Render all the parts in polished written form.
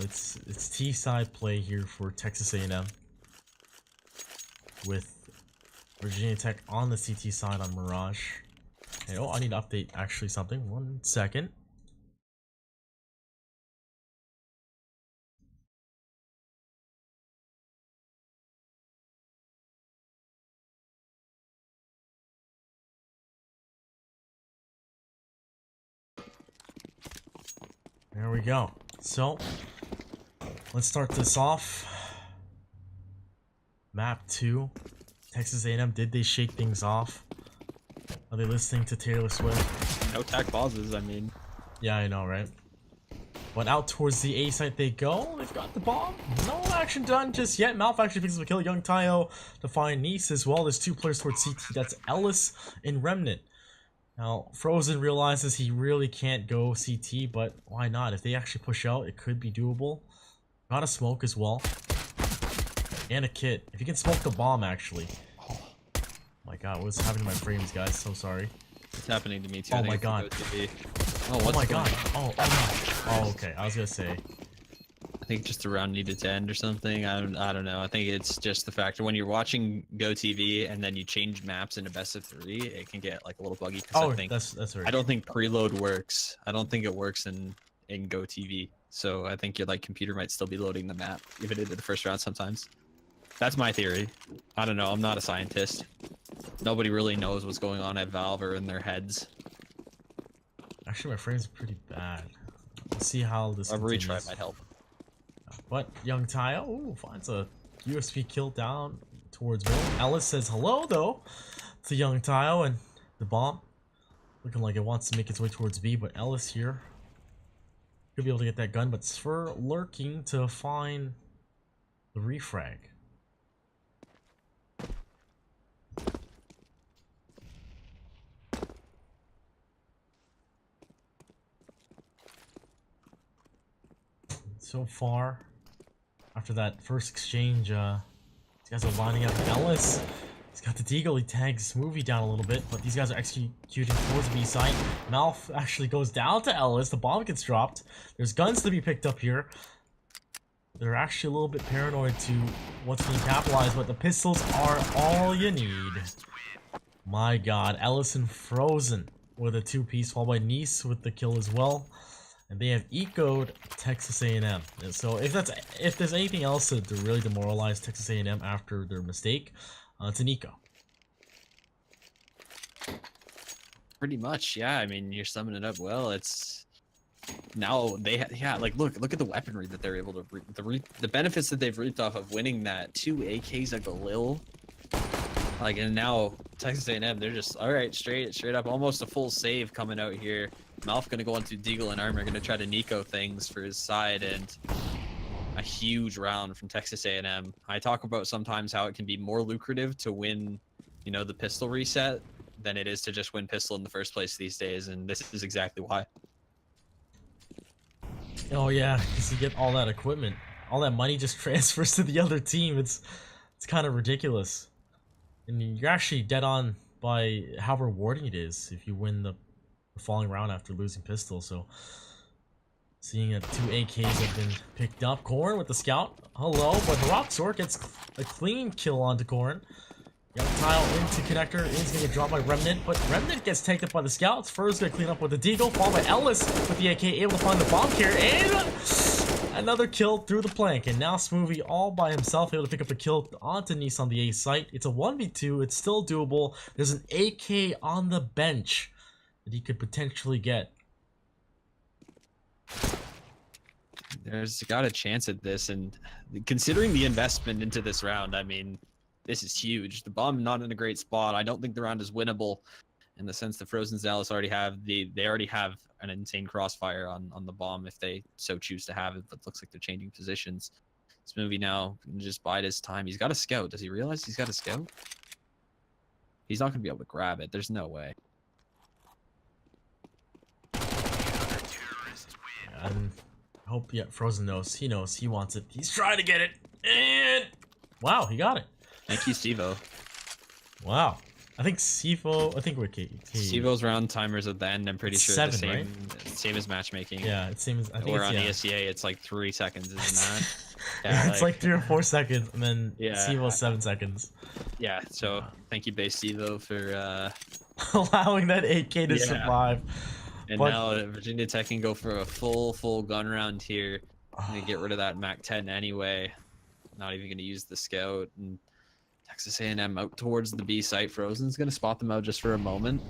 it's T-side play here for Texas A&M with Virginia Tech on the CT side on Mirage. Hey, oh, I need to update actually something. 1 second. There we go. So, let's start this off. Map 2. Texas A&M, did they shake things off? Are they listening to Taylor Swift? No tech pauses, I mean. Yeah, I know, right? But out towards the A site they go. They've got the bomb. No action done just yet. Malf actually picks up a kill. Young Tayo to find Nice as well. There's 2 players towards CT. That's Ellis and Remnant. Now, Frozen realizes he really can't go CT, but why not? If they actually push out, it could be doable. Got a smoke as well. And a kit. If you can smoke the bomb, actually. Oh my god, what's happening to my frames, guys? So sorry. It's happening to me too. Oh my god. Oh my god. Oh no. Oh, okay. I was gonna say. I think just the round needed to end or something. I don't know. I think it's just the factor when you're watching GoTV and then you change maps into best of 3, it can get like a little buggy. Oh, I think, that's right. I don't think preload works. I don't think it works in GoTV. So I think your computer might still be loading the map even into the first round sometimes. That's my theory. I don't know. I'm not a scientist. Nobody really knows what's going on at Valve or in their heads. Actually, my frame's pretty bad. Let's see how this A continues. retry might help. But Young Tayo finds a USB kill down towards middle. Ellis says hello though to Young Tayo, and the bomb looking like it wants to make its way towards B, but Ellis here could be able to get that gun, but Sfer lurking to find the refrag. So far, after that first exchange, these guys are lining up. Ellis, he's got the deagle. He tags Smoothie down a little bit, but these guys are executing towards the B site. Malf actually goes down to Ellis. The bomb gets dropped. There's guns to be picked up here. They're actually a little bit paranoid to what's being capitalized, but the pistols are all you need. My god, Ellis and Frozen with a 2-piece, followed by Nice with the kill as well. And they have ecoed Texas A&M. And so if there's anything else to really demoralize Texas A&M after their mistake, it's an eco. Pretty much, yeah. I mean, you're summing it up well. It's now they look at the weaponry that they're able to the benefits that they've reaped off of winning that 2 AKs at Galil. And now Texas A&M, they're just all right, straight up, almost a full save coming out here. Malf gonna go into Deagle and Armor, gonna try to Nico things for his side, and a huge round from Texas A&M. I talk about sometimes how it can be more lucrative to win, the pistol reset than it is to just win pistol in the first place these days, and this is exactly why. Oh yeah, because you get all that equipment, all that money just transfers to the other team. It's kind of ridiculous, and you're actually dead on by how rewarding it is if you win the falling round after losing pistol. So seeing that 2 AKs have been picked up. Corn with the scout. Hello, but Roxor gets a clean kill onto Corn. Young Tile into connector is gonna get dropped by Remnant, but Remnant gets taken up by the scouts. Fur's gonna clean up with the Deagle, followed by Ellis with the AK, able to find the bomb carrier, and another kill through the plank. And now Smoothie all by himself, able to pick up a kill onto Nice on the A site. It's a 1v2, it's still doable. There's an AK on the bench that he could potentially get. There's got a chance at this, and considering the investment into this round, I mean, this is huge. The bomb not in a great spot. I don't think the round is winnable in the sense that Frozen Dallas already have they already have an insane crossfire on the bomb if they so choose to have it, but looks like they're changing positions. This movie now can just bide his time. He's got a scout. Does he realize he's got a scout? He's not gonna be able to grab it. There's no way. And I hope Frozen knows. He knows. He wants it. He's trying to get it. And wow, he got it. Thank you, Stevo. Wow. I think Sivo. I think we're Sivo's round timers at the end. I'm pretty It's sure 7, the same, right? same as matchmaking. Yeah, it seems. I think Or it's, on yeah. ESEA, it's like 3 seconds, isn't that? Yeah, it's like 3 or 4 seconds, and then Yeah. Sivo's 7 seconds. Yeah. So thank you, base Sivo, for allowing that 8K to Yeah. survive. and But now Virginia Tech can go for a full gun round here. Gonna get rid of that Mac 10 anyway. Not even gonna use the scout, and Texas A&M out towards the B site. Frozen's gonna spot them out just for a moment.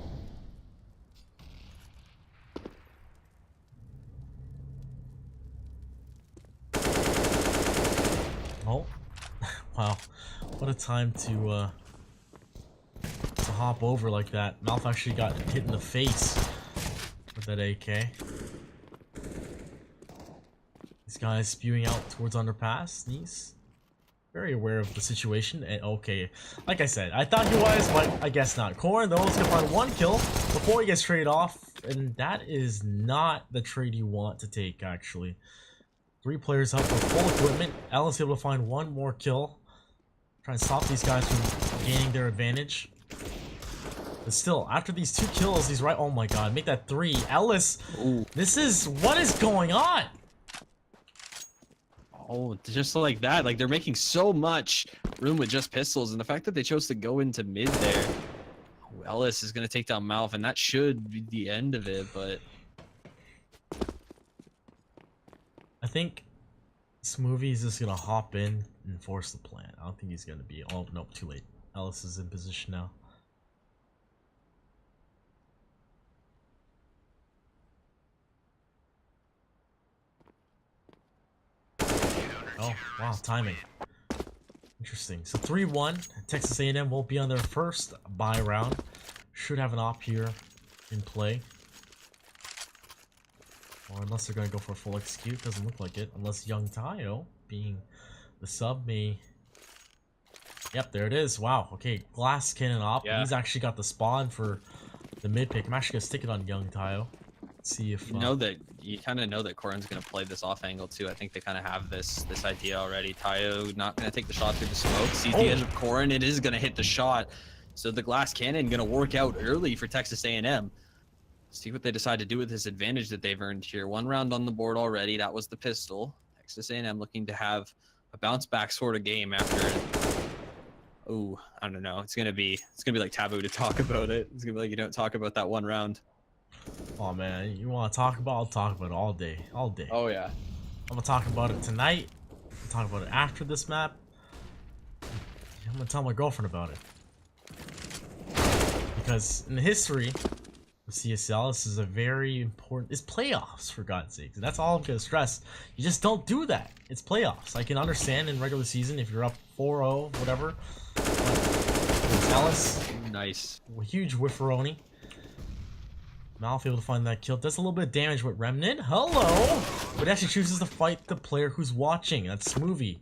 oh, wow, what a time to hop over like that. Malf actually got hit in the face with that AK. This guy is spewing out towards underpass. He's very aware of the situation. And okay, like I said, I thought he was, but I guess not. Corrin though is gonna find 1 kill before he gets traded off, and that is not the trade you want to take. Actually, 3 players up with full equipment. Ellis able to find 1 more kill, try and stop these guys from gaining their advantage. But still, after these 2 kills, he's right. Oh my god, make that 3. Ellis, Ooh. this is what is going on? Oh, just like that. Like, they're making so much room with just pistols, and the fact that they chose to go into mid there. Oh, Ellis is going to take down Malf, and that should be the end of it, but... I think Smoothie is just gonna hop in and force the plan. I don't think he's gonna be... Oh, nope, too late. Ellis is in position now. Oh, wow, timing. Interesting. So 3-1. Texas A&M won't be on their first bye round. Should have an op here in play. Or unless they're going to go for a full execute. Doesn't look like it. Unless Young Tayo, being the sub, may... Yep, there it is. Wow. Okay, glass cannon op. Yeah. He's actually got the spawn for the mid pick. I'm actually going to stick it on Young Tayo. See if... You kind of know that Corrin's going to play this off angle too. I think they kind of have this idea already. Tayo not going to take the shot through the smoke. Sees the edge of Corrin. It is going to hit the shot. So the glass cannon going to work out early for Texas A&M. See what they decide to do with this advantage that they've earned here. 1 round on the board already. That was the pistol. Texas A&M looking to have a bounce back sort of game after. Oh, I don't know. It's gonna be like taboo to talk about it. It's gonna be like you don't talk about that 1 round. Oh man, you want to talk about it? I'll talk about it all day. All day. Oh yeah. I'm gonna talk about it tonight. I'll talk about it after this map. I'm gonna tell my girlfriend about it. Because in the history of CSL, this is a very important... It's playoffs, for God's sake. That's all I'm gonna stress. You just don't do that. It's playoffs. I can understand in regular season if you're up 4-0, whatever. But Ellis, Nice. a huge whifferoni. Malf able to find that kill. Does a little bit of damage with Remnant. Hello! But actually chooses to fight the player who's watching. That's Smoothie.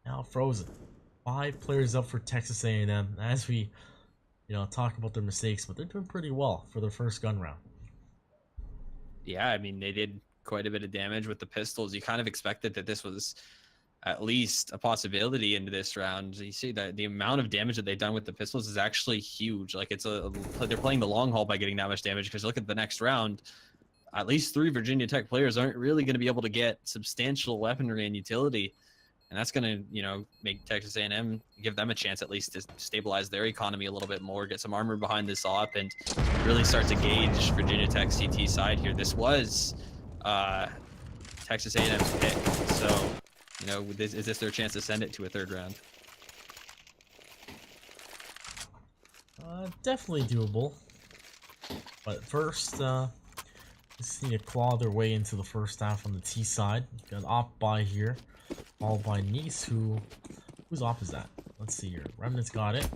Now Frozen. 5 players up for Texas A&M. As we, talk about their mistakes, but they're doing pretty well for their first gun round. Yeah, I mean, they did quite a bit of damage with the pistols. You kind of expected that this was at least a possibility into this round. You see that the amount of damage that they've done with the pistols is actually huge. Like they're playing the long haul by getting that much damage, because look at the next round. At least 3 Virginia Tech players aren't really going to be able to get substantial weaponry and utility. And that's going to, make Texas A&M, give them a chance at least to stabilize their economy a little bit more, get some armor behind this op, and really start to gauge Virginia Tech CT side here. This was Texas A&M's pick. So, is this their chance to send it to a 3rd round? Definitely doable. But first, just need to claw their way into the first half on the T side. Got an op by here, followed by Nice, whose op is that? Let's see here. Remnant's got it.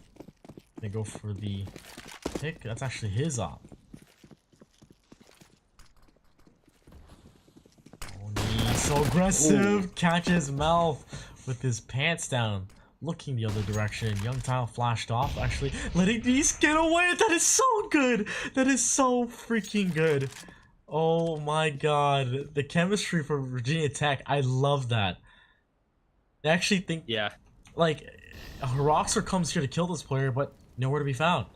They go for the pick. That's actually his op. Oh, Nice, so aggressive. Ooh. Catches Malf with his pants down, looking the other direction. Young Tile flashed off, actually letting Nice get away. That is so good. That is so freaking good. Oh my god, the chemistry for Virginia Tech, I love that. They actually think, yeah, like, Roxor comes here to kill this player, but nowhere to be found.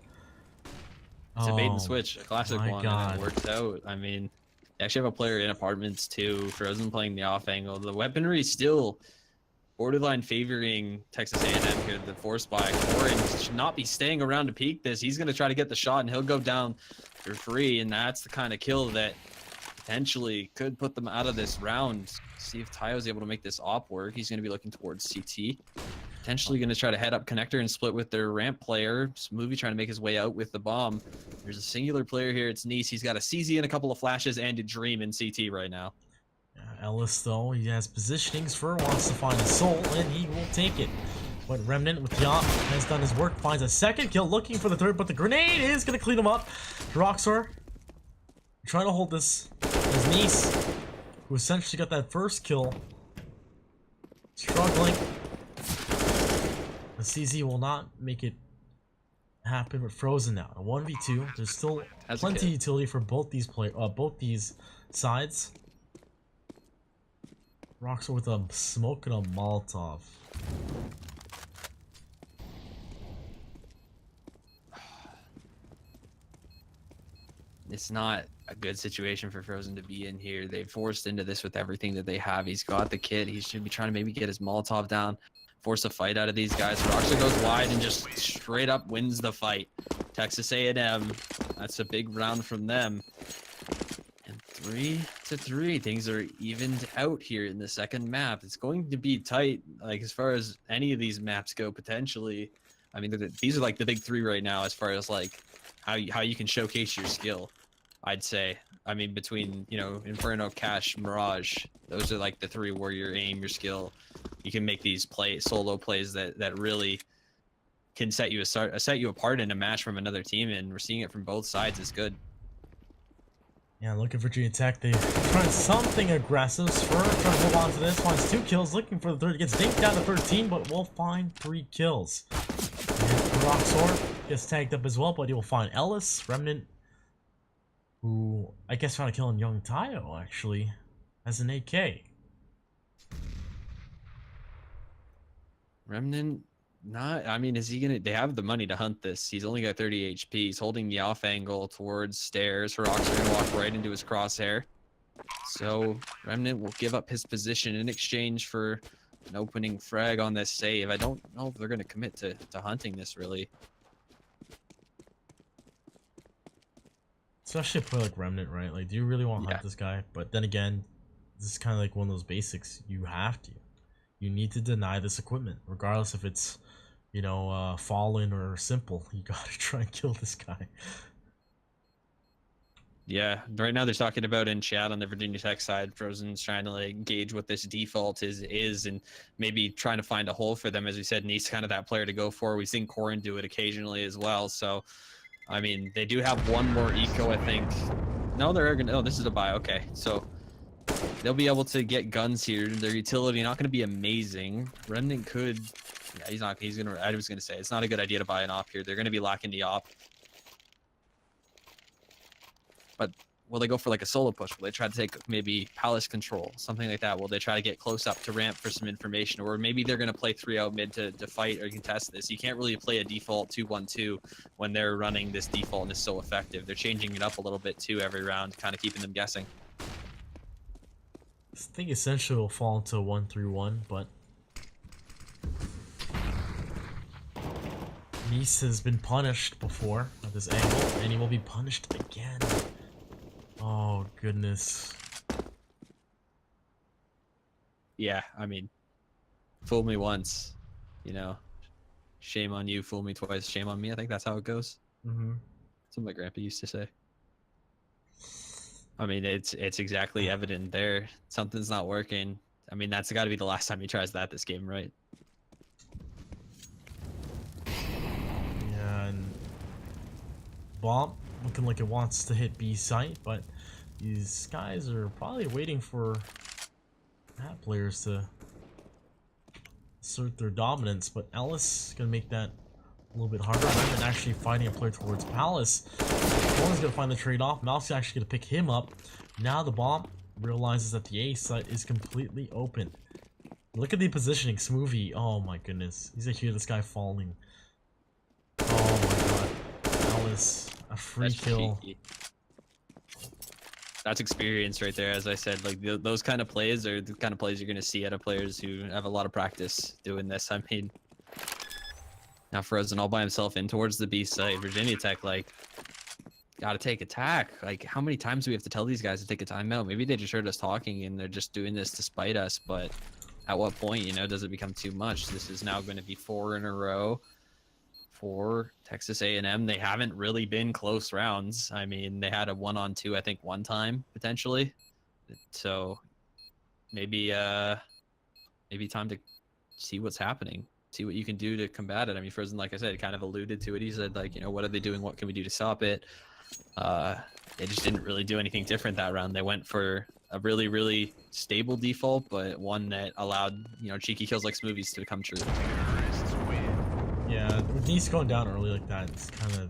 It's a bait and Oh switch, a classic my one, God. and it works out. I mean, they actually have a player in apartments too. Frozen playing the off angle. The weaponry still borderline favoring Texas A&M here. The force by Corin should not be staying around to peek this. He's going to try to get the shot, and he'll go down for free, and that's the kind of kill that potentially could put them out of this round. See if Tayo's able to make this op work. He's going to be looking towards CT. Potentially going to try to head up connector and split with their ramp player. Smoothie trying to make his way out with the bomb. There's a singular player here. It's Nice. He's got a CZ and a couple of flashes and a dream in CT right now. Ellis, though, he has positionings for, wants to find a soul, and he will take it. But Remnant with the op has done his work, finds a second kill, looking for the third, but the grenade is going to clean him up. Roxor trying to hold this as Nice, who essentially got that first kill, struggling. The CZ will not make it happen with Frozen now. A 1v2. There's still plenty of utility for both these sides. Roxor with a smoke and a Molotov. It's not a good situation for Frozen to be in here. They forced into this with everything that they have. He's got the kit. He should be trying to maybe get his Molotov down, force a fight out of these guys. Roxor goes wide and just straight up wins the fight. Texas A&M, that's a big round from them. And 3-3, things are evened out here in the second map. It's going to be tight, like as far as any of these maps go potentially. I mean, these are like the big three right now as far as like how you can showcase your skill, I'd say. I mean, between, you know, Inferno, Cash, Mirage, those are like the three where your aim, your skill, you can make these solo plays that really can set you apart in a match from another team, and we're seeing it from both sides. Is good. Yeah, looking for Virginia Tech. They trying something aggressive. Spur trying to hold on to this. Finds 2 kills. Looking for the third. Gets dinked down to 13, but will find 3 kills. And Roxor gets tagged up as well, but he will find Ellis. Remnant, who I guess found a kill on Young Tayo, actually, as an AK. Remnant, not, I mean, is he gonna, they have the money to hunt this. He's only got 30 HP. He's holding the off angle towards stairs. Roxor gonna walk right into his crosshair. So Remnant will give up his position in exchange for an opening frag on this save. I don't know if they're gonna commit to hunting this really. Especially a player like Remnant, right? Like, do you really want to hunt this guy? But then again, this is kind of like one of those basics. You have to. You need to deny this equipment, regardless if it's, you know, fallen or simple. You gotta try and kill this guy. Yeah, right now they're talking about in chat on the Virginia Tech side, Frozen's trying to like gauge what this default is and maybe trying to find a hole for them. As we said, Nice kind of that player to go for. We've seen Corin do it occasionally as well. So, I mean, they do have one more eco, I think. No, they're gonna. Oh, this is a buy. Okay, so they'll be able to get guns here. Their utility not going to be amazing. Remnant could. Yeah, he's not. He's gonna. I was gonna say it's not a good idea to buy an op here. They're going to be lacking the op. But will they go for like a solo push? Will they try to take maybe palace control, something like that? Will they try to get close up to ramp for some information? Or maybe they're going to play 3 out mid to fight or contest this. You can't really play a default 2-1-2 when they're running this default and is so effective. They're changing it up a little bit too every round, kind of keeping them guessing. I think essentially will fall into 1-3-1, but Nice has been punished before at this angle, and he will be punished again. Oh, goodness. Yeah, I mean, fool me once, you know, shame on you. Fool me twice, shame on me. I think that's how it goes. Mm-hmm. That's what my grandpa used to say. I mean, it's exactly evident there. Something's not working. I mean, that's got to be the last time he tries that this game, right? Yeah, and bomb looking like it wants to hit B site, but these guys are probably waiting for map players to assert their dominance. But Ellis is gonna make that a little bit harder. And actually fighting a player towards Palace. One's gonna find the trade-off. Mouse is actually gonna pick him up. Now the bomb realizes that the A site is completely open. Look at the positioning, Smoothie. Oh my goodness. He's gonna hear this guy falling. Oh my Ellis a free That's kill. cheeky. That's experience right there. As I said, like those kind of plays are the kind of plays you're going to see out of players who have a lot of practice doing this. I mean, now Frozen all by himself in towards the B site. Virginia Tech, like, gotta take attack. Like, how many times do we have to tell these guys to take a timeout? Maybe they just heard us talking and they're just doing this to spite us. But at what point, you know, does it become too much? This is now going to be 4 in a row for Texas A&M. They haven't really been close rounds. I mean, they had a 1-on-2, I think, one time potentially. So maybe maybe time to see what's happening, see what you can do to combat it. I mean, Frozen, like I said, kind of alluded to it. He said, like, you know, what are they doing? What can we do to stop it? They just didn't really do anything different that round. They went for a really, really stable default, but one that allowed, you know, cheeky kills like Smoothies to come true. Yeah, with Nice going down early like that, it's kind of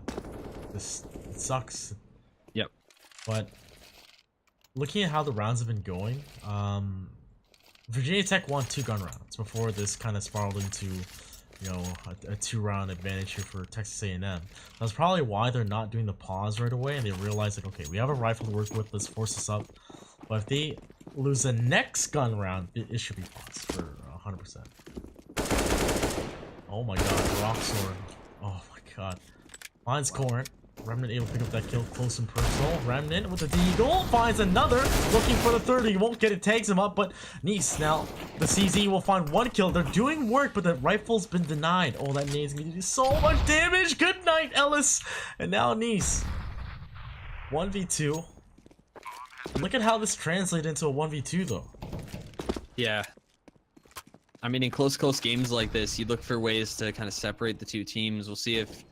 this. It sucks. Yep. But looking at how the rounds have been going, Virginia Tech won 2 gun rounds before this kind of spiraled into, you know, a 2-round advantage here for Texas A&M. That's probably why they're not doing the pause right away, and they realize, like, okay, we have a rifle to work with, let's force this up. But if they lose the next gun round, it should be paused for 100%. Oh my god, Rock Sword. Oh my god. Finds Corn. Remnant able to pick up that kill close and personal. Remnant with the deagle finds another, looking for the third. He won't get it, tags him up, but Nice now, the CZ will find 1 kill. They're doing work, but the rifle's been denied. Oh, that nade's gonna do so much damage. Good night, Ellis. And now Nice. 1v2. Look at how this translated into a 1v2 though. Yeah. I mean, in close games like this, you look for ways to kind of separate the two teams. We'll see if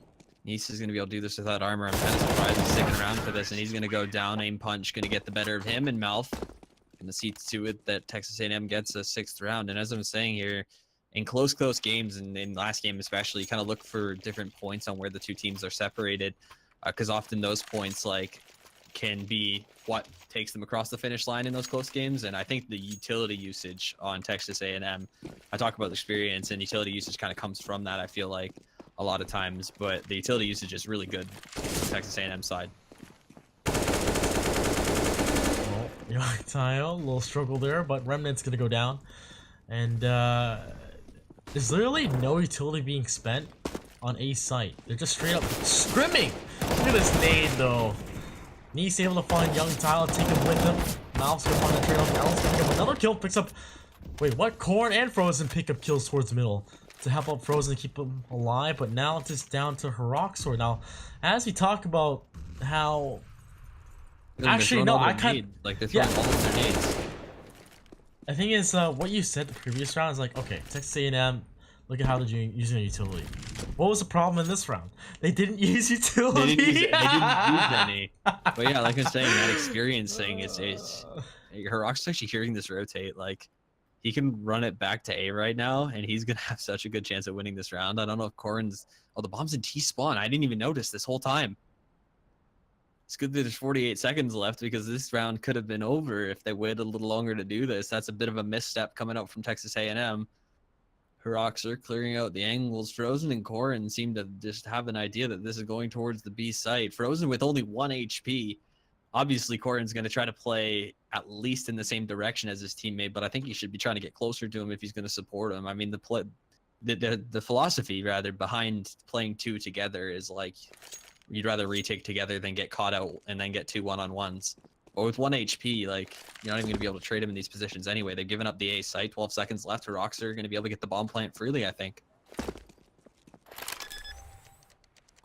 Nice is going to be able to do this without armor. I'm kind of surprised he's sticking around for this, and he's going to go down, aim punch, going to get the better of him and Mouth. Going to see to it that Texas A&M gets a 6th round. And as I'm saying here, in close games, and in last game especially, you kind of look for different points on where the two teams are separated, because often those points, like, can be what takes them across the finish line in those close games. And I think the utility usage on Texas A&M, I talk about experience, and utility usage kind of comes from that, I feel like, a lot of times, but the utility usage is really good on Texas A&M side. Well, Tile, a little struggle there, but Remnant's gonna go down. And there's literally no utility being spent on A site. They're just straight up scrimming. Look at this nade though. Nice able to find young Tile, take him with him. Mouth's gonna find the trail. Ellis gonna get another kill, picks up. Wait, what? Corn and Frozen pick up kills towards middle to help out Frozen to keep him alive, but now it's just down to Heroxor. Now, as we talk about how... Actually, no, I kind of... Like, they're throwing all of their nades. I think is what you said the previous round is like, okay, Texas A&M, look at how they're using a utility. What was the problem in this round? They didn't use utility. They didn't use any. But yeah, like I'm saying, that experience thing is Heroxor's actually hearing this rotate. Like, he can run it back to A right now, and he's gonna have such a good chance at winning this round. I don't know if Corrin's... Oh, the bomb's in T-spawn. I didn't even notice this whole time. It's good that there's 48 seconds left, because this round could have been over if they waited a little longer to do this. That's a bit of a misstep coming out from Texas A&M. Heroxor clearing out the angles. Frozen and Corrin seem to just have an idea that this is going towards the B site. Frozen with only 1 HP. Obviously, Corrin's going to try to play at least in the same direction as his teammate, but I think he should be trying to get closer to him if he's going to support him. I mean, the philosophy, rather, behind playing 2 together is like, you'd rather retake together than get caught out and then get 2 1-on-1s. But with 1 HP, like, you're not even going to be able to trade him in these positions anyway. They've given up the A site. 12 seconds left. Heroxor going to be able to get the bomb plant freely, I think.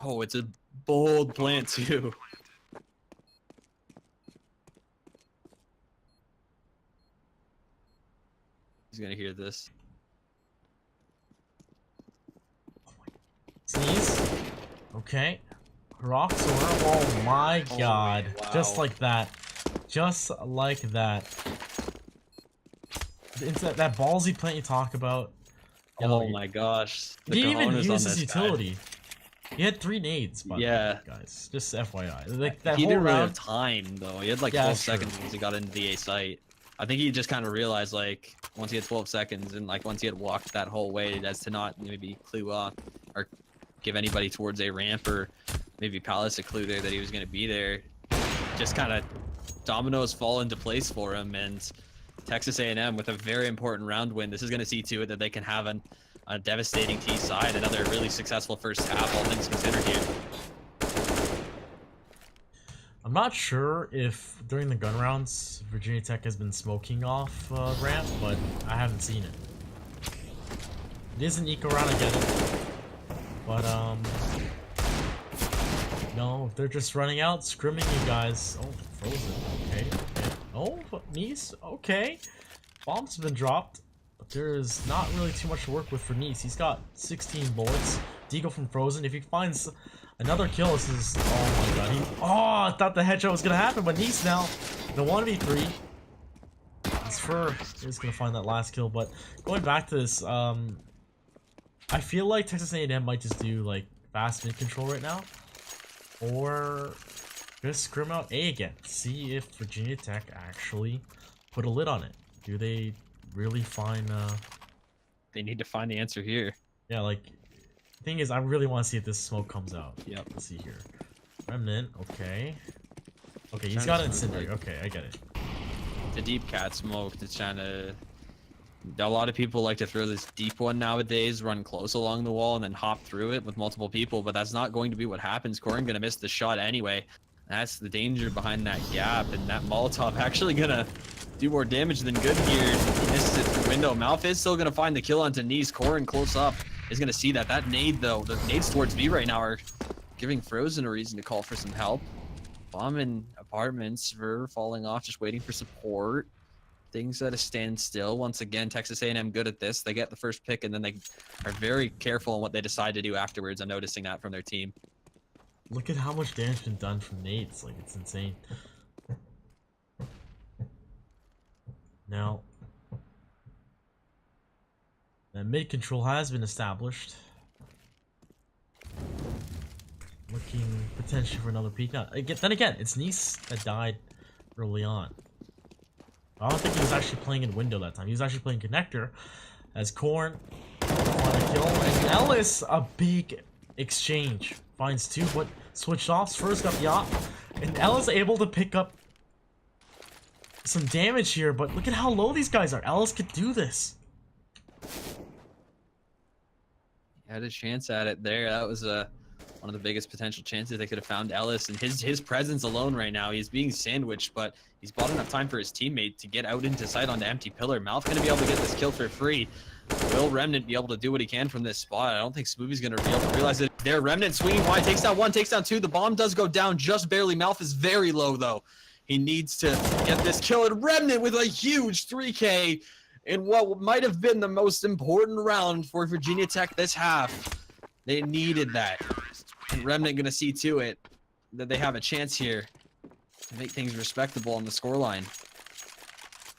Oh, it's a bold plant, too. He's going to hear this. Sneeze. Okay. Heroxor. Oh my god. Wow. Just like that. Just like that. It's that ballsy plant you talk about. Oh my gosh. He didn't even use his utility. Guy. He had 3 nades, by the way, guys. Just FYI. Like, that he whole didn't really round... have time, though. He had like 12 seconds once he got into the A site. I think he just kind of realized, like, once he had 12 seconds and, like, once he had walked that whole way, as to not maybe clue off or give anybody towards a ramp or maybe Palace a clue there that he was going to be there. Just kind of dominoes fall into place for him, and Texas A&M with a very important round win. This is going to see to it that they can have a devastating T side, another really successful first half, all things considered here. I'm not sure if during the gun rounds Virginia Tech has been smoking off ramp, but I haven't seen it. It is an eco round, I get it. But no, they're just running out, scrimming you guys. Oh, Frozen. Okay, okay. Oh, Nice. Okay. Bombs have been dropped, but there is not really too much to work with for Nice. He's got 16 bullets. Deagle from Frozen. If he finds another kill, this is... Oh my god. I thought the headshot was gonna happen, but Nice now, the 1v3. His Fur is gonna find that last kill, but going back to this, I feel like Texas A&M might just do like fast mid control right now, or just scrim out A again. See if Virginia Tech actually put a lid on it. Do they really find? They need to find the answer here. Yeah, like thing is, I really want to see if this smoke comes out. Yep. Let's see here. Remnant. Okay. Okay, he's got an incendiary. Okay, I get it. The deep cat smoke to trying to. A lot of people like to throw this deep one nowadays, run close along the wall, and then hop through it with multiple people, but that's not going to be what happens. Corin gonna miss the shot anyway. That's the danger behind that gap, and that Molotov actually gonna do more damage than good here. He misses it through window. Malf is still gonna find the kill onto Nice. Corin close up is gonna see that. That nade though, the nades towards B right now are giving Frozen a reason to call for some help. Bomb in apartments, Ver falling off, just waiting for support. Things at a standstill. Once again, Texas A&M good at this. They get the first pick, and then they are very careful in what they decide to do afterwards. I'm noticing that from their team. Look at how much damage has been done from nades. Like, it's insane. Now, that mid control has been established. Looking potentially for another peek. Now, then again, it's Nice that died early on. I don't think he was actually playing in window that time. He was actually playing connector as Corn on a kill. And Ellis, a big exchange. Finds two, but switched off. First got the op. And Ellis able to pick up some damage here, but look at how low these guys are. Ellis could do this. He had a chance at it there. That was one of the biggest potential chances they could have found Ellis, and his presence alone right now, he's being sandwiched, but he's bought enough time for his teammate to get out into sight on the empty pillar. Malf gonna be able to get this kill for free. Will Remnant be able to do what he can from this spot? I don't think Smoothie's gonna be able to realize it. There, Remnant swinging wide, takes down one, takes down two. The bomb does go down just barely. Malf is very low though. He needs to get this kill, and Remnant with a huge 3K in what might have been the most important round for Virginia Tech this half. They needed that. And Remnant gonna see to it that they have a chance here to make things respectable on the scoreline.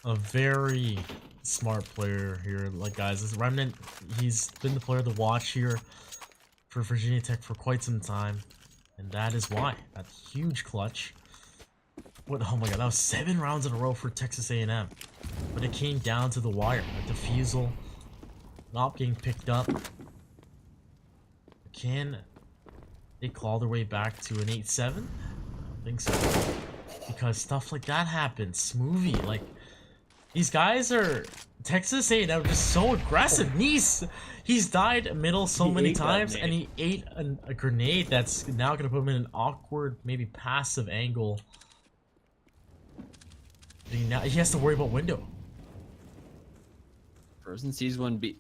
A very smart player here, like guys. This Remnant, he's been the player to watch here for Virginia Tech for quite some time, and that is why that huge clutch. What? Oh my god, that was 7 rounds in a row for Texas A&M, but it came down to the wire. A defusal, not getting picked up. Can they claw their way back to an 8-7? I don't think so, because stuff like that happens. Smoothie, like these guys are Texas A&M just so aggressive. Nice, he's died middle so many times, and he ate a grenade that's now gonna put him in an awkward, maybe passive angle. He has to worry about window. Frozen sees one B.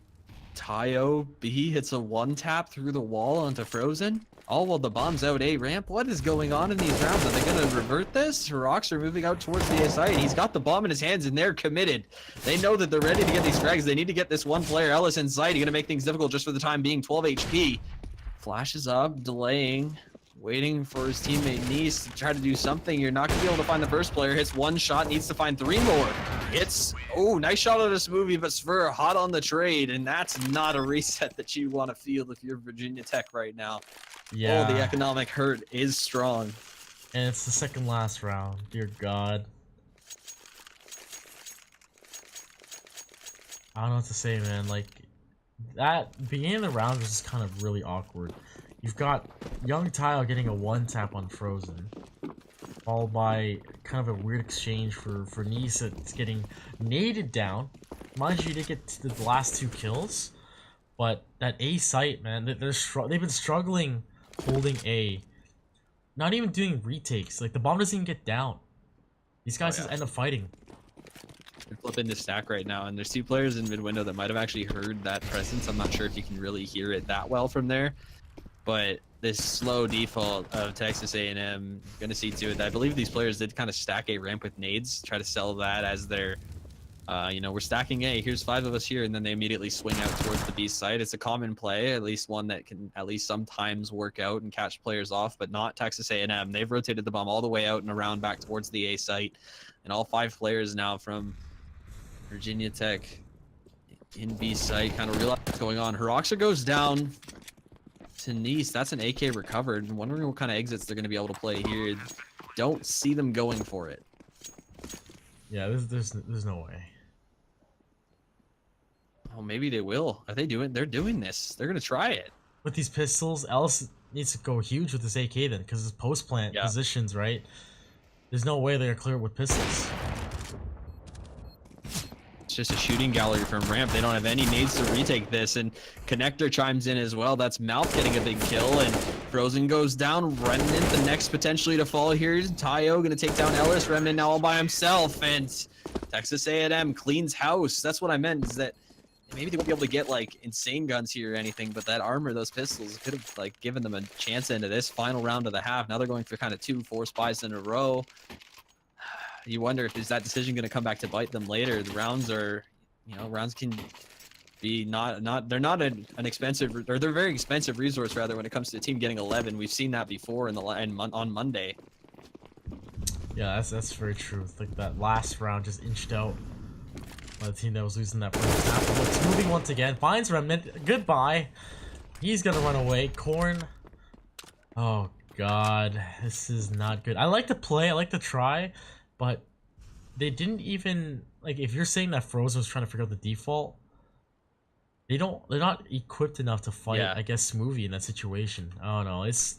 Tayo B hits a one tap through the wall onto Frozen. All while the bomb's out A ramp. What is going on in these rounds? Are they going to revert this? Rocks are moving out towards the A side. He's got the bomb in his hands and they're committed. They know that they're ready to get these frags. They need to get this one player, Ellis, inside. He's going to make things difficult just for the time being. 12 HP. Flashes up, delaying, waiting for his teammate Nice to try to do something. You're not going to be able to find the first player. Hits one shot, needs to find 3 more. Hits, oh, nice shot out of Smoothie, but Svur hot on the trade, and that's not a reset that you want to feel if you're Virginia Tech right now. Yeah. Oh, the economic hurt is strong. And it's the second last round. Dear God. I don't know what to say, man. Like, that beginning of the round was just kind of really awkward. you've got young Tile getting a one-tap on Frozen, followed by kind of a weird exchange for Nice that's getting naded down. Mind you, they get the last 2 kills, but that A site, man, they've been struggling holding A. Not even doing retakes. Like, the bomb doesn't even get down. These guys just end up fighting. They're flipping the stack right now, and there's 2 players in mid window that might have actually heard that presence. I'm not sure if you can really hear it that well from there, but this slow default of Texas A&M, gonna see to it that I believe these players did kind of stack A ramp with nades, try to sell that as their, you know, we're stacking A, here's 5 of us here, and then they immediately swing out towards the B site. It's a common play, at least one that can at least sometimes work out and catch players off, but not Texas A&M. They've rotated the bomb all the way out and around back towards the A site, and all 5 players now from Virginia Tech in B site kind of realize what's going on. Heroxa goes down to Nice. That's an AK recovered. I'm wondering what kind of exits they're going to be able to play here. Don't see them going for it. Yeah, there's no way. Oh, maybe they will. Are they doing? They're doing this. They're going to try it. With these pistols, Ellis needs to go huge with this AK then, because his post plant positions, right? There's no way they're gonna clear it with pistols. It's just a shooting gallery from ramp. They don't have any nades to retake this, and Connector chimes in as well. That's Mouth getting a big kill, and Frozen goes down. Remnant, the next potentially to fall here. Tayo gonna take down Ellis. Remnant now all by himself, and Texas A&M cleans house. That's what I meant, is that maybe they won't be able to get like insane guns here or anything, but that armor, those pistols, could have like given them a chance into this final round of the half. Now they're going for kind of 2 force buys in a row. You wonder if is that decision going to come back to bite them later. The rounds are, you know, rounds can be they're not an expensive, or they're a very expensive resource rather when it comes to a team getting 11. We've seen that before on Monday. Yeah, that's very true. Like that last round just inched out by the team that was losing that first half. But it's moving once again. Finds Remnant. Goodbye. He's gonna run away. Corn. Oh god, this is not good. I like to play. I like to try. But they didn't even, like, if you're saying that Frozen was trying to figure out the default, they're not equipped enough to fight, I guess, Smoothie in that situation. I don't know, it's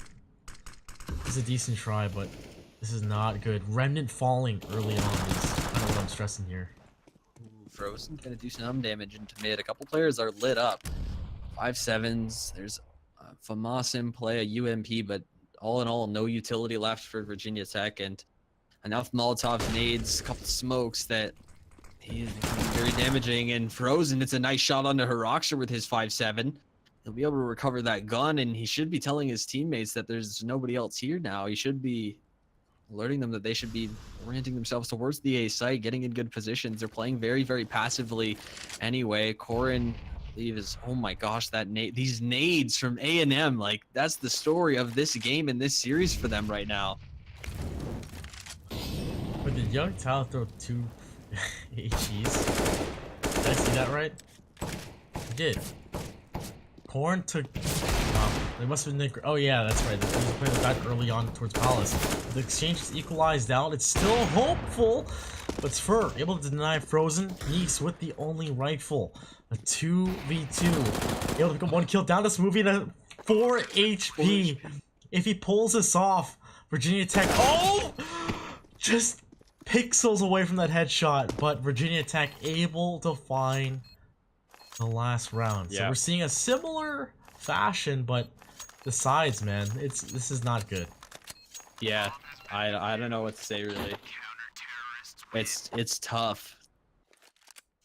a decent try, but this is not good. Remnant falling early on is kind of what I'm stressing here. Ooh, Frozen gonna do some damage into mid. A couple players are lit up. 5-7s, there's FAMAS in play, a UMP, but all in all, no utility left for Virginia Tech, and enough Molotov nades, a couple smokes that he's very damaging. And Frozen, it's a nice shot onto Heroxa with his 5-7. He'll be able to recover that gun, and he should be telling his teammates that there's nobody else here now. He should be alerting them that they should be orienting themselves towards the A site, getting in good positions. They're playing very, very passively anyway. Corin, I believe, is, oh my gosh, that these nades from A&M, like, that's the story of this game and this series for them right now. But did young Tile throw 2 HEs? Did I see that right? He did. Corn took... they must have been... Oh yeah, that's right. They was playing back early on towards Palace. The exchange is equalized out. It's still hopeful, but Spur able to deny Frozen. Nice with the only rifle. A 2v2. Able to get 1 kill down to Smoothie and a 4 HP. If he pulls this off, Virginia Tech... Oh! Just pixels away from that headshot, but Virginia Tech able to find the last round. So we're seeing a similar fashion, but the sides, man, this is not good. Yeah, I don't know what to say really. It's tough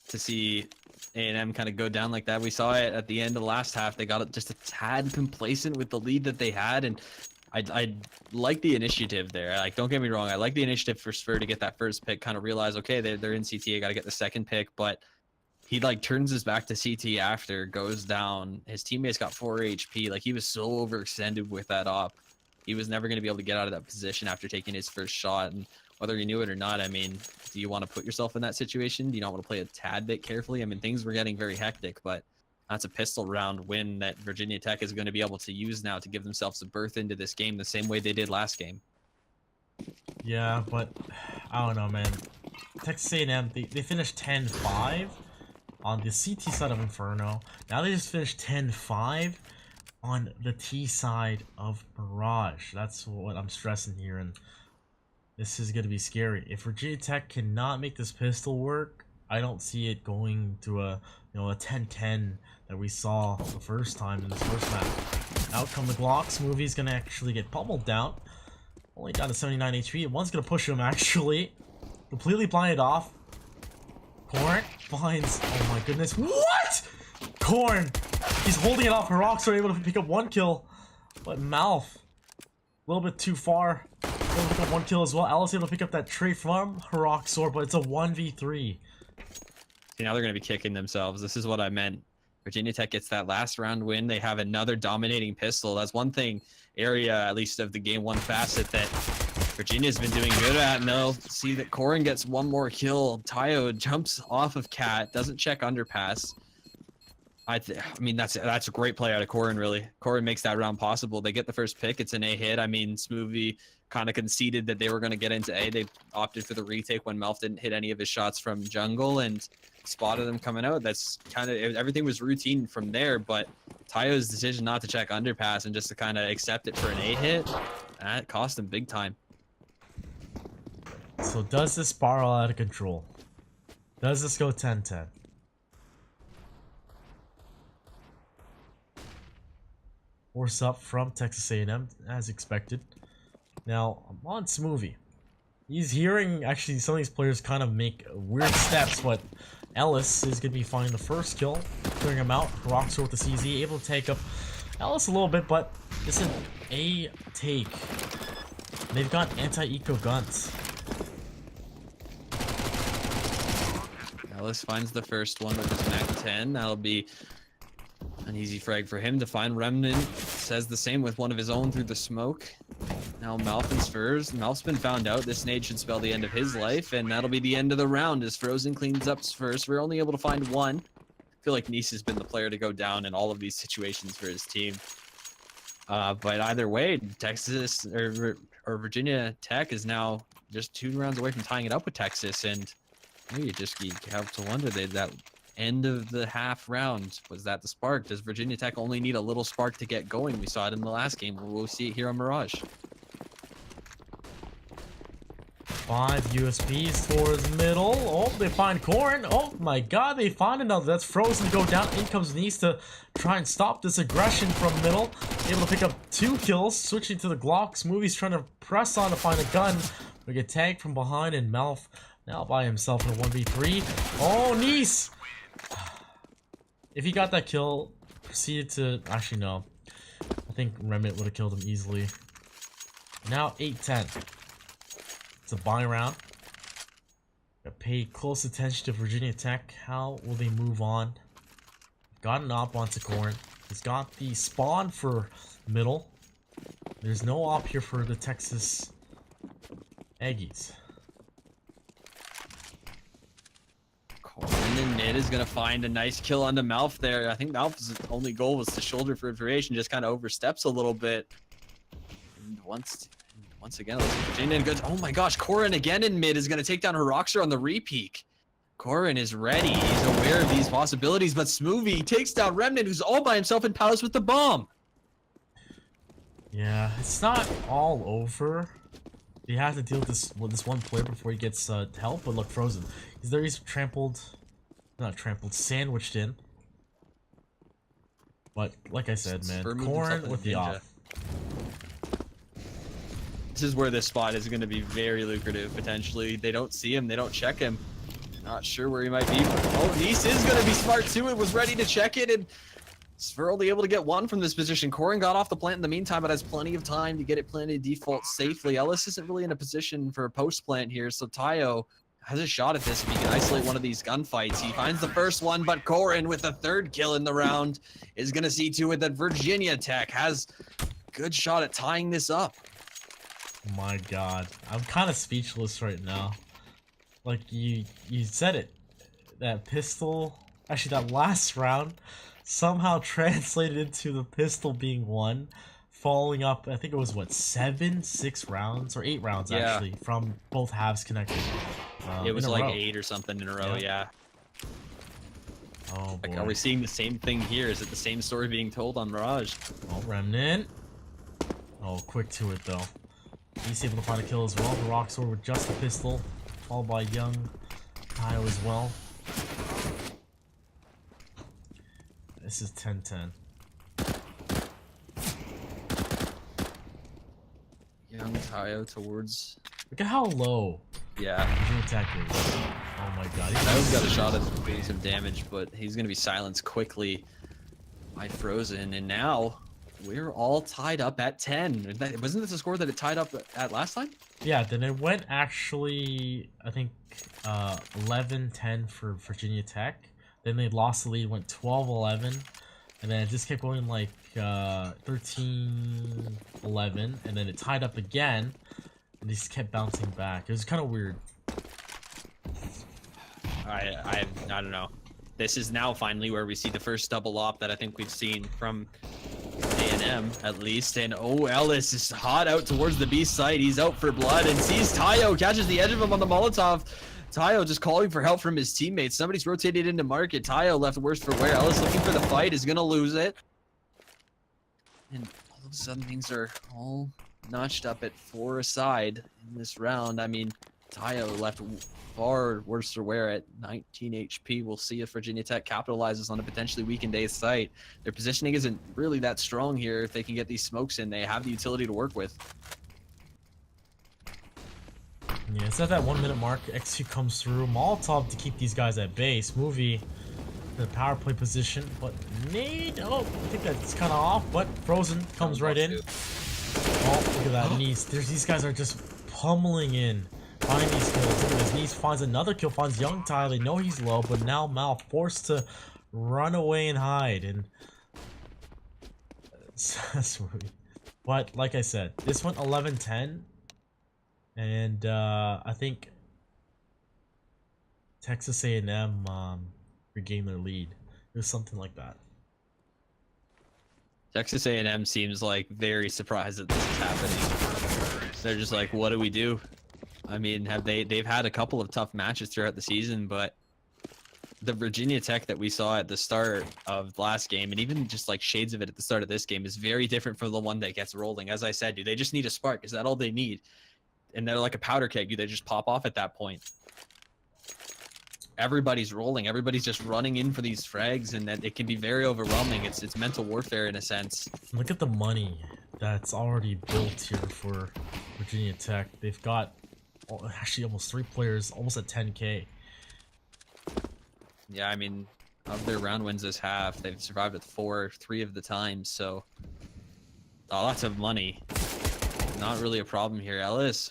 to see A&M kind of go down like that. We saw it at the end of the last half. They got just a tad complacent with the lead that they had, and I like the initiative there. Like, don't get me wrong, I like the initiative for Spur to get that first pick, kind of realize, okay, they're in CT, I gotta get the second pick, but he like turns his back to CT after, goes down. His teammates got 4 HP. Like, he was so overextended with that op. He was never going to be able to get out of that position after taking his first shot. And whether you knew it or not, I mean, do you want to put yourself in that situation? Do you not want to play a tad bit carefully? I mean, things were getting very hectic, but that's a pistol round win that Virginia Tech is going to be able to use now to give themselves a berth into this game the same way they did last game. Yeah, but I don't know, man. Texas A&M, they finished 10-5 on the CT side of Inferno. Now they just finished 10-5 on the T side of Mirage. That's what I'm stressing here, and this is going to be scary. If Virginia Tech cannot make this pistol work, I don't see it going to a a 10-10 that we saw the first time in this first map. Out come the Glocks. Movie's going to actually get pummeled down. Only down to 79 HP. One's going to push him actually. Completely blinded off. Corn finds, oh my goodness, what? Corn, he's holding it off. Herox are able to pick up 1 kill, but Malf, a little bit too far. Able to pick up 1 kill as well. Alice able to pick up that trait from Heroxor, but it's a 1v3. Now they're going to be kicking themselves. This is what I meant. Virginia Tech gets that last round win. They have another dominating pistol. That's one thing, area at least of the game 1 facet that Virginia's been doing good at, and they'll see that Corin gets 1 more kill. Tayo jumps off of Cat, doesn't check underpass. I mean, that's a great play out of Corin, really. Corin makes that round possible. They get the first pick. It's an A hit. I mean, Smoothie kind of conceded that they were going to get into A. They opted for the retake when Melf didn't hit any of his shots from jungle and spotted them coming out. That's kind of, everything was routine from there, but Tayo's decision not to check underpass and just to kind of accept it for an A hit, that cost him big time. So does this spiral out of control? Does this go 10-10? Force up from Texas A&M as expected. Now I'm on Smoothie. He's hearing actually some of these players kind of make weird steps, but Ellis is going to be finding the first kill, clearing him out. Roxor with the CZ, able to take up Ellis a little bit, but it's an A take. They've got anti-eco guns. Ellis finds the first one with his Mac 10. That'll be an easy frag for him to find. Remnant says the same with one of his own through the smoke. Now Malf and Spurs. Malf's been found out. This nade should spell the end of his life, and that'll be the end of the round as Frozen cleans up first. We're only able to find 1. I feel like Nice has been the player to go down in all of these situations for his team. But either way, Texas or Virginia Tech is now just 2 rounds away from tying it up with Texas, and you have to wonder that end of the half round, was that the spark? Does Virginia Tech only need a little spark to get going? We saw it in the last game. We'll see it here on Mirage. 5 USPs towards middle. Oh, they find Corn. Oh my god, they find another. That's Frozen to go down. In comes Nice to try and stop this aggression from middle. Able to pick up 2 kills. Switching to the Glocks. Movie's trying to press on to find a gun. We get tagged from behind, and Malf now by himself in a 1v3. Oh, Nice! If he got that kill, proceeded to... Actually, no. I think Remnant would have killed him easily. Now 8-10. It's a buy round. Gotta pay close attention to Virginia Tech. How will they move on? Got an op onto Corn. He's got the spawn for middle. There's no op here for the Texas Aggies. And then Nid is going to find a nice kill on the Malf there. I think Malf's only goal was to shoulder for information, just kind of oversteps a little bit. And once again, Virginia goes, oh my gosh, Corin again in mid is going to take down Heroxer on the repeak. Corin is ready. He's aware of these possibilities, but Smoothie takes down Remnant, who's all by himself in Palace with the bomb. Yeah, it's not all over. He has to deal with this one player before he gets help, but look, Frozen. He's there, he's sandwiched in. But, like I said, man, Corn with the off. This is where this spot is going to be very lucrative, potentially. They don't see him, they don't check him. Not sure where he might be. Oh, Nice is going to be smart too, and was ready to check it, and Sverl able to get 1 from this position. Corin got off the plant in the meantime, but has plenty of time to get it planted default safely. Ellis isn't really in a position for a post plant here, so Tayo has a shot at this if he can isolate one of these gunfights. He finds the first one, but Corin with the 3rd kill in the round is going to see to it that Virginia Tech has a good shot at tying this up. My god, I'm kind of speechless right now. Like, you said it. That pistol, actually that last round, somehow translated into the pistol being won, following up, I think it was, what, 6 rounds? Or 8 rounds, actually, from both halves connected. It was like 8 or something in a row, yeah. Oh boy. Like, are we seeing the same thing here? Is it the same story being told on Mirage? Oh, Remnant. Oh, quick to it though. He's able to find a kill as well. The Rocksword with just a pistol, followed by Young Tayo as well. This is 10-10. Young Tayo towards. Look at how low Yeah. the attack is. Oh my god. Tayo's got a shot at doing some damage, but he's gonna be silenced quickly by Frozen, and now we're all tied up at 10. Wasn't this a score that it tied up at last time? Yeah, then it went actually, I think, 11-10 for Virginia Tech. Then they lost the lead, went 12-11. And then it just kept going like 13-11. And then it tied up again. And they just kept bouncing back. It was kind of weird. I don't know. This is now finally where we see the first double op that I think we've seen from A&M at least. And oh, Ellis is hot out towards the B site. He's out for blood and sees Tayo, catches the edge of him on the Molotov. Tayo just calling for help from his teammates. Somebody's rotated into market. Tayo left worse for wear. Ellis looking for the fight, is gonna lose it. And all of a sudden things are all notched up at 4 aside in this round. I mean, Tayo left far worse for wear at 19 HP. We'll see if Virginia Tech capitalizes on a potentially weakened A site. Their positioning isn't really that strong here. If they can get these smokes in, they have the utility to work with. Yeah, it's at that 1 minute mark. X2 comes through. Molotov to keep these guys at bay. Smoothie in the power play position. But Nate, oh, I think that's kind of off. But Frozen comes right in. Oh, look at that. Nice. These guys are just pummeling in. Find these kills. Look at this. Nice finds another kill. Finds Young Ty. They know he's low. But now Mal forced to run away and hide. And Smoothie. But like I said, this went 11-10. And I think Texas A&M regained their lead. It was something like that. Texas A&M seems like very surprised that this is happening. They're just like, what do we do? I mean, they've had a couple of tough matches throughout the season, but the Virginia Tech that we saw at the start of last game, and even just like shades of it at the start of this game, is very different from the one that gets rolling. As I said, do they just need a spark? Is that all they need? And they're like a powder keg. Do they just pop off at that point? Everybody's rolling. Everybody's just running in for these frags, and that it can be very overwhelming. It's mental warfare in a sense. Look at the money that's already built here for Virginia Tech. They've got actually almost 3 players, almost at 10K. Yeah, I mean, of their round wins this half, they've survived with 3 of the times. So, lots of money. Not really a problem here. Ellis,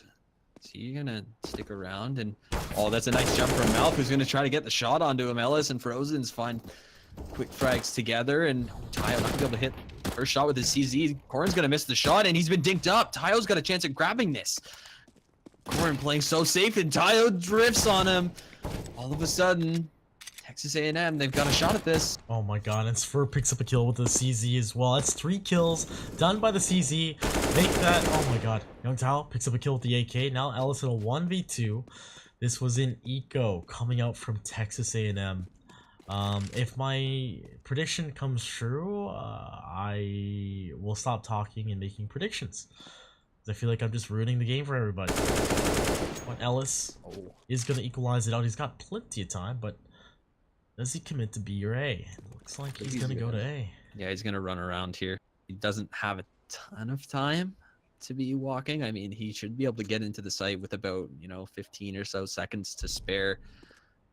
is he gonna stick around? And oh, that's a nice jump from Malf, who's gonna try to get the shot onto him. Ellis and Frozen's find quick frags together, and Tayo not gonna be able to hit first shot with his CZ. Corin's gonna miss the shot, and he's been dinked up. Tayo's got a chance at grabbing this. Corin playing so safe, and Tayo drifts on him. All of a sudden, Texas A&M, they've got a shot at this. Oh my god, and Sfur picks up a kill with the CZ as well. That's 3 kills done by the CZ. Make that, oh my god. Young Tao picks up a kill with the AK. Now Ellis in a 1v2. This was in Eco coming out from Texas A&M. If my prediction comes true, I will stop talking and making predictions. I feel like I'm just ruining the game for everybody. When Ellis is going to equalize it out, he's got plenty of time, but does he commit to B or A? It looks like he's going to go to A. Yeah, he's going to run around here. He doesn't have a ton of time to be walking. I mean, he should be able to get into the site with about, 15 or so seconds to spare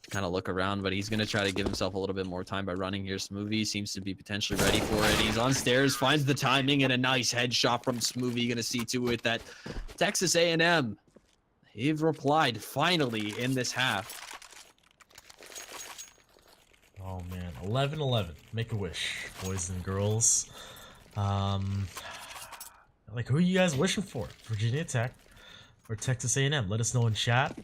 to kind of look around, but he's going to try to give himself a little bit more time by running here. Smoothie seems to be potentially ready for it. He's on stairs, finds the timing, and a nice headshot from Smoothie. Going to see to it that Texas A&M, they've replied finally in this half. Oh man, 11-11. Make a wish, boys and girls. Like, who are you guys wishing for? Virginia Tech or Texas A&M? Let us know in chat.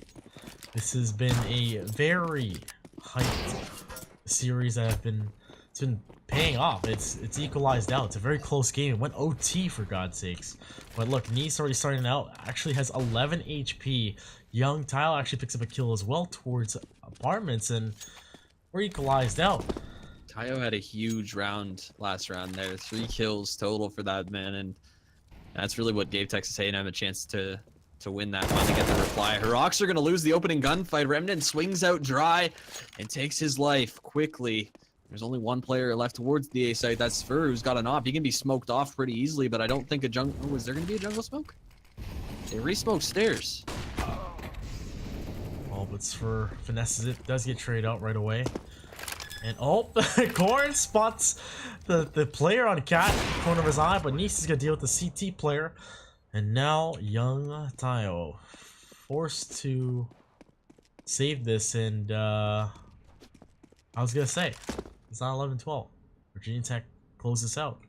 This has been a very hyped series that it's been paying off. It's equalized out. It's a very close game. It went OT for God's sakes. But look, Nice already starting out. Actually has 11 HP. Young Tile actually picks up a kill as well towards apartments, and we're equalized out. Tayo had a huge round last round there. 3 kills total for that man, and that's really what gave Texas A&M a chance to win that one, to get the reply. Herox are going to lose the opening gunfight. Remnant swings out dry and takes his life quickly. There's only one player left towards the A site. That's Spur, who's got an op. He can be smoked off pretty easily, but I don't think a jungle... Oh, is there going to be a jungle smoke? They re-smoked stairs. Oh, but Spur finesses it. Does get traded out right away. And oh, Corn spots the player on Cat, corner of his eye, but Nice is going to deal with the CT player. And now young Tayo forced to save this, and I was going to say, it's not 11-12. Virginia Tech closes out.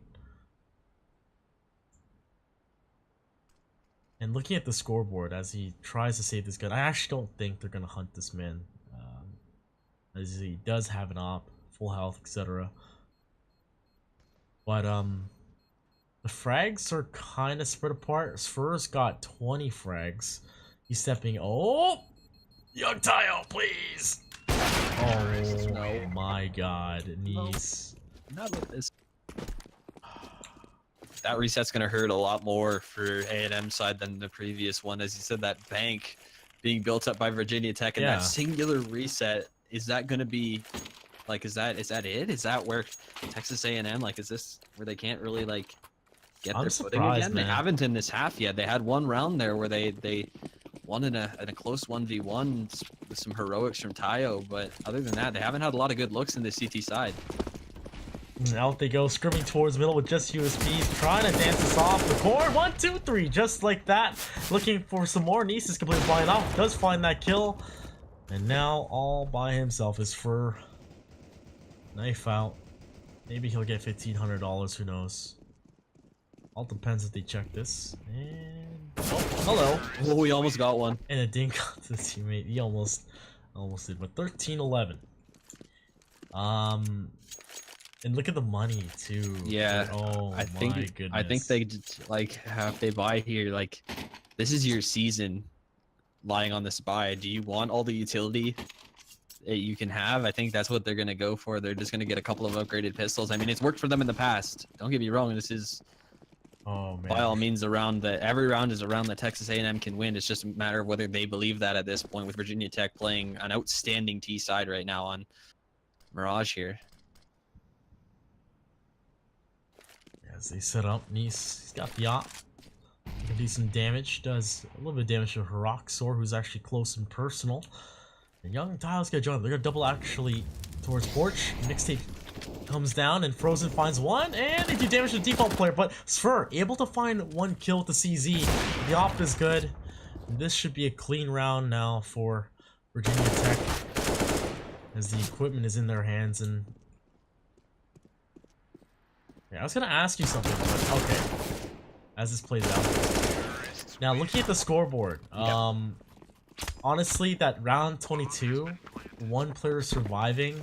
And looking at the scoreboard as he tries to save this gun, I actually don't think they're going to hunt this man. As he does have an op, full health, etc. But the frags are kind of spread apart. Spurs got 20 frags. He's stepping. Oh, young Tayo, please. Oh No. my God, Nice. Not with this. That reset's gonna hurt a lot more for A&M side than the previous one. As you said, that bank being built up by Virginia Tech, and Yeah. that singular reset, is that gonna be like, is that it? Is that where Texas A&M, like, is this where they can't really like get I'm their footing surprised, again? They man. haven't in this half yet. They had one round there where they won in a close 1v1 with some heroics from Tayo, but other than that, they haven't had a lot of good looks in the CT side. And out they go, scrimming towards middle with just USPs, trying to dance this off. The core, 1, 2, 3, just like that. Looking for some more. Nice is completely blind off, does find that kill. And now all by himself is for knife out. Maybe he'll get $1,500, who knows. All depends if they check this. And oh, hello. Oh, we almost got one. And it didn't go to the teammate. He almost did, but 13-11. And look at the money too. Yeah. Oh I think goodness. I think they like have they buy here. Like, this is your season lying on this buy. Do you want all the utility that you can have? I think that's what they're gonna go for. They're just gonna get a couple of upgraded pistols. I mean, it's worked for them in the past. Don't get me wrong. This is Oh man. by all means around the every round is around that Texas A&M can win. It's just a matter of whether they believe that at this point, with Virginia Tech playing an outstanding T side right now on Mirage here. As they set up, Nice, he's got the op. He can do some damage. Does a little bit of damage to Heroxor, who's actually close and personal. And young Tayo's gonna join. They're gonna double actually towards Porch. Mixtape comes down and Frozen finds one, and they do damage to the default player. But Spher able to find one kill with the CZ. The op is good. And this should be a clean round now for Virginia Tech, as the equipment is in their hands. And yeah, I was gonna ask you something, but okay. As this plays out. Now looking at the scoreboard, honestly, that round 22, one player surviving,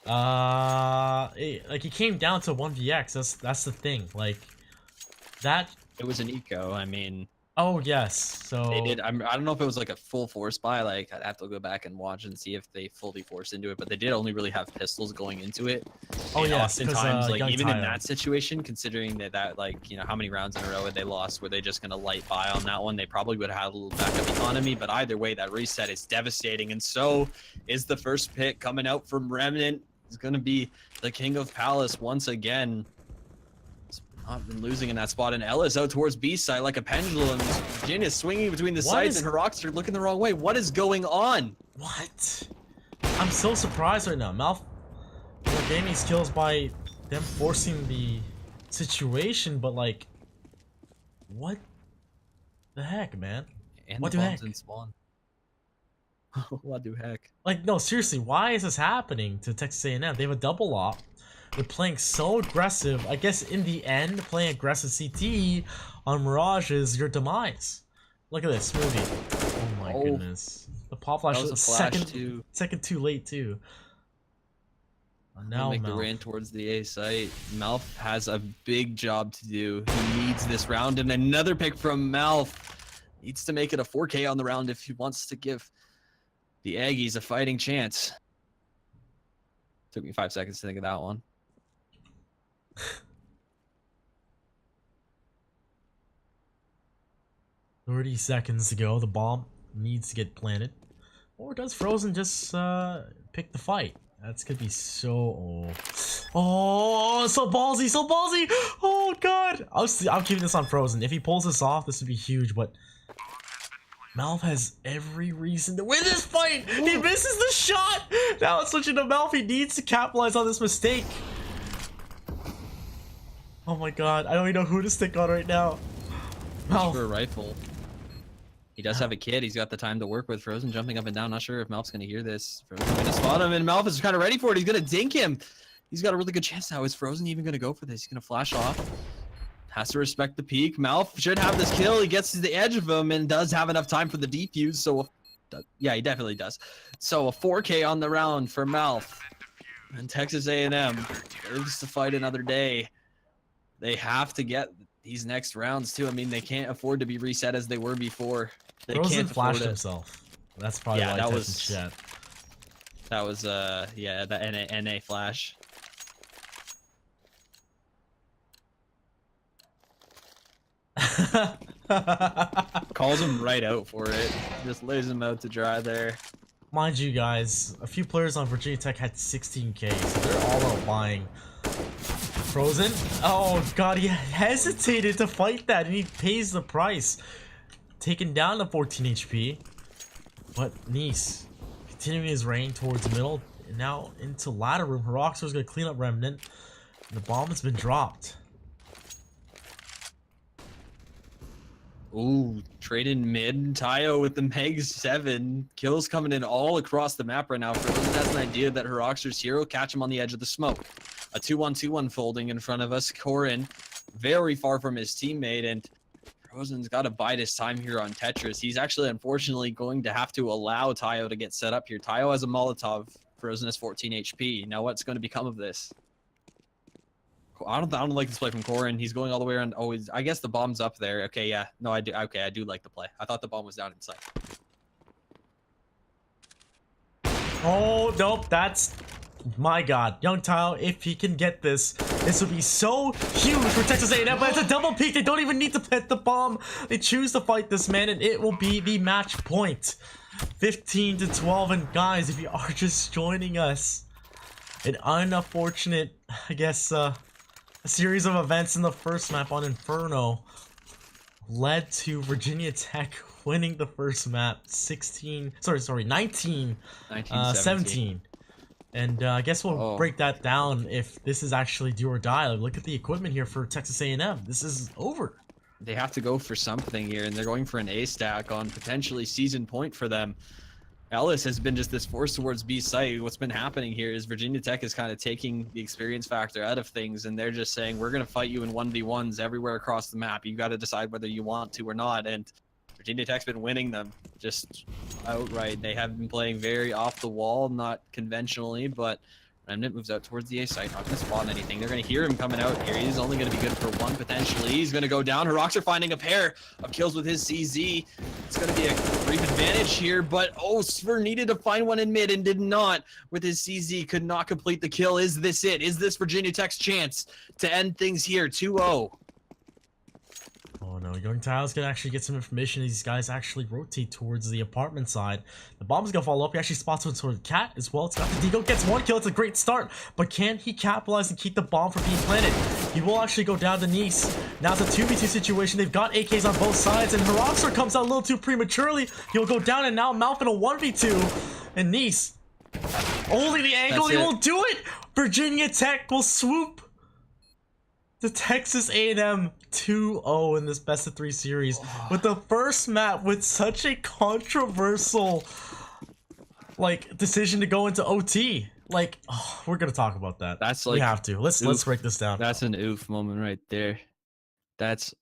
it came down to 1vx. That's the thing. Like that. It was an eco. I mean, Oh yes. So they did. I don't know if it was like a full force buy. Like, I'd have to go back and watch and see if they fully forced into it. But they did only really have pistols going into it. Oh And yes, because oftentimes, like, even in Tayo. that situation, considering that like, you know, how many rounds in a row had they lost? Were they just gonna light buy on that one? They probably would have had a little backup economy. But either way, that reset is devastating. And so is the first pick coming out from Remnant. It's gonna be the King of Palace once again. Not been losing in that spot, and Ellis out towards B side like a pendulum. Virginia's swinging between the sides, and Herox are looking the wrong way. What is going on? What? I'm so surprised right now. Malf, you know, getting these kills by them forcing the situation, but like, what the heck, man? And What the the bombs heck? in spawn. What the heck? Like, no, seriously, why is this happening to Texas A&M? They have a double op. They're playing so aggressive. I guess in the end, playing aggressive CT on Mirage is your demise. Look at this smoothie. Oh my goodness. The pop flash That was is a flash too. second too late too. Now Make the Malf. ran towards the A site. Malf has a big job to do. He needs this round, and another pick from Malf. Needs to make it a 4K on the round if he wants to give the Aggies a fighting chance. Took me 5 seconds to think of that one. 30 seconds to go. The bomb needs to get planted. Or does Frozen just pick the fight? That's gonna be so... Oh, so ballsy, so ballsy! Oh, God! I'm keeping this on Frozen. If he pulls this off, this would be huge, but... Malf has every reason to win this fight! He misses the shot! Now it's switching to Malf. He needs to capitalize on this mistake. Oh my God, I don't even know who to stick on right now. Malf. For a rifle. He does have a kid. He's got the time to work with. Frozen jumping up and down. Not sure if Malf's going to hear this. Frozen's going to spot him, and Malf is kind of ready for it. He's going to dink him. He's got a really good chance now. Is Frozen even going to go for this? He's going to flash off. Has to respect the peak. Malf should have this kill. He gets to the edge of him and does have enough time for the defuse. So, yeah, he definitely does. So, a 4K on the round for Malf. And Texas A&M lives to fight another day. They have to get these next rounds, too. I mean, they can't afford to be reset as they were before. They Frozen can't flashed himself. That's probably why that I was chat. That was yeah, the NA flash. Calls him right out for it. Just lays him out to dry there. Mind you guys, a few players on Virginia Tech had 16k, so they're all out buying. Frozen? Oh God, he hesitated to fight that and he pays the price. Taken down to 14 HP. But Nice, continuing his reign towards the middle, and now into ladder room. Heroxer's gonna clean up Remnant. And the bomb has been dropped. Ooh, trade in mid. Tayo with the Meg 7. Kills coming in all across the map right now. Frozen has an idea that Heroxer's hero catch him on the edge of the smoke. A 2-1-2 unfolding in front of us. Corin very far from his teammate, and Frozen's got to bide his time here on Tetris. He's actually, unfortunately, going to have to allow Tayo to get set up here. Tayo has a Molotov. Frozen has 14 HP. Now what's going to become of this? I don't like this play from Corin. He's going all the way around. Oh, I guess the bomb's up there. Okay, yeah. No, I do. Okay, I do like the play. I thought the bomb was down inside. Oh, nope. That's... My God. Young Tayo, if he can get this, this would be so huge for Texas A&M. But it's a double peak. They don't even need to plant the bomb. They choose to fight this man, and it will be the match point. 15-12. And guys, if you are just joining us, an unfortunate, I guess, a series of events in the first map on Inferno led to Virginia Tech winning the first map 19 17. And I guess we'll break that down if this is actually do or die. Like, look at the equipment here for Texas A&M. This is over. They have to go for something here, and they're going for an A stack on potentially season point for them. Ellis has been just this force towards B site. What's been happening here is Virginia Tech is kind of taking the experience factor out of things, and they're just saying, we're going to fight you in 1v1s everywhere across the map. You got to decide whether you want to or not. And Virginia Tech's been winning them just outright. They have been playing very off the wall, not conventionally, but Remnant moves out towards the A site, not going to spawn anything. They're going to hear him coming out here. He's only going to be good for one, potentially. He's going to go down. Heroxer finding a pair of kills with his CZ. It's going to be a brief advantage here, but Svir needed to find one in mid and did not with his CZ. Could not complete the kill. Is this it? Is this Virginia Tech's chance to end things here? 2-0. Oh no, Young Tayo's gonna actually get some information. These guys actually rotate towards the apartment side. The bomb's gonna follow up. He actually spots one toward the cat as well. It's got the Deagle, gets one kill. It's a great start, but can he capitalize and keep the bomb from being planted? He will actually go down to Nice. Now it's a 2v2 situation. They've got AKs on both sides, and Heroxer comes out a little too prematurely. He'll go down, and now Malf in a 1v2. And Nice, only the angle, he will do it! Virginia Tech will swoop the Texas A&M 2-0 in this best of 3 series with the first map with such a controversial decision to go into OT. We're gonna talk about that. That's like, we have to. Let's break this down. That's an oof moment right there. That's